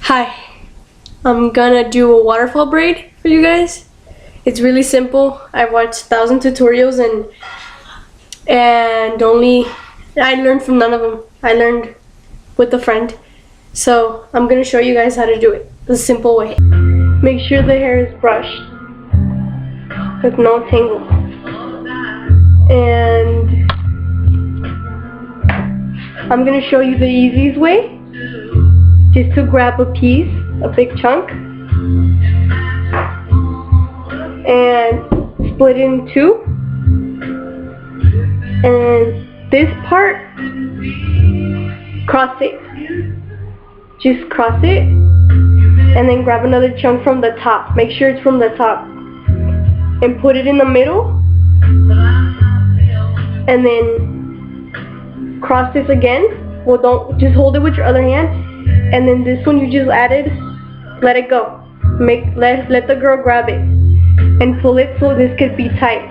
Hi, I'm gonna do a waterfall braid for you guys. It's really simple. I've watched 1,000 tutorials and I learned from none of them. I learned with a friend. So I'm gonna show you guys how to do it the simple way. Make sure the hair is brushed with no tangles. And I'm gonna show you the easiest way. Just to grab a piece, a big chunk, and split it in two. And this part, cross it. Just cross it, and then grab another chunk from the top. Make sure it's from the top. And put it in the middle. And then cross this again. Well, don't, just hold it with your other hand. And then this one you just added, let it go. Let the girl grab it and pull it so this could be tight.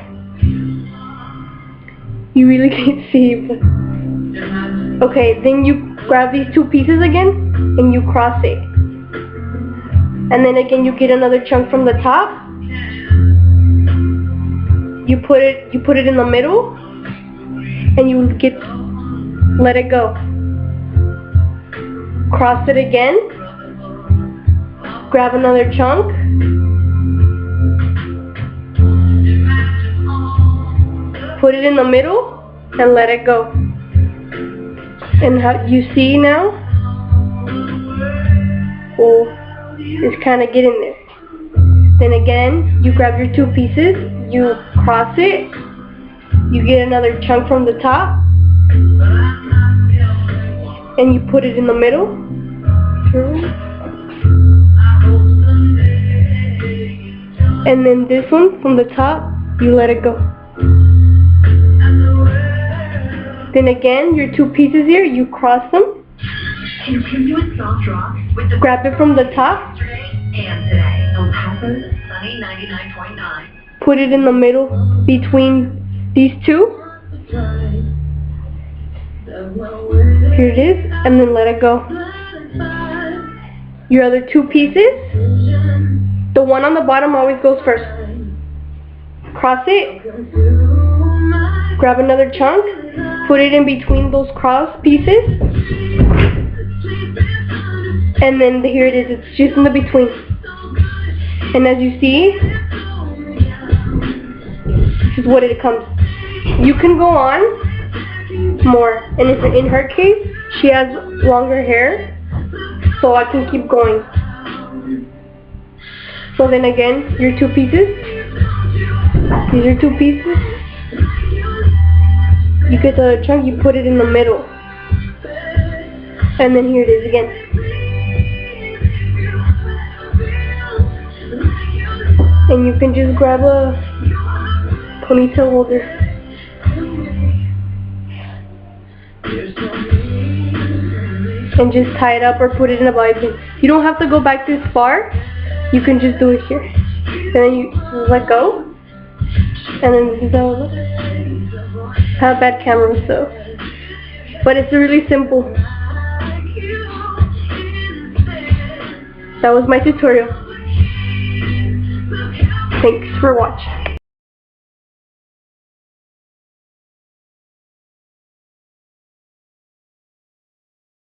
You really can't see, but okay. Then you grab these two pieces again and you cross it. And then again you get another chunk from the top. You put it in the middle and you let it go. Cross it again, grab another chunk, put it in the middle, and let it go. And how you see now, oh, it's kind of getting there. Then again, you grab your two pieces, you cross it, you get another chunk from the top, and you put it in the middle. And then this one from the top, you let it go. Then again, your two pieces here, you cross them. Continuous soft rock with the grab it from the top. And today, El Paso's sunny 99.9. Put it in the middle between these two. Here it is, and then let it go. Your other two pieces, the one on the bottom always goes first. Cross it, grab another chunk, put it in between those cross pieces, and then here it is, it's just in the between. And as you see, this is what it comes. You can go on more, and if in her case, she has longer hair, so I can keep going. So then again, your two pieces, these are two pieces, you get the chunk, you put it in the middle, and then here it is again. And you can just grab a ponytail holder. And just tie it up or put it in a bobby pin. You don't have to go back this far. You can just do it here. And then you let go. And then this is how it looks. I have bad camera, so. But it's really simple. That was my tutorial. Thanks for watching.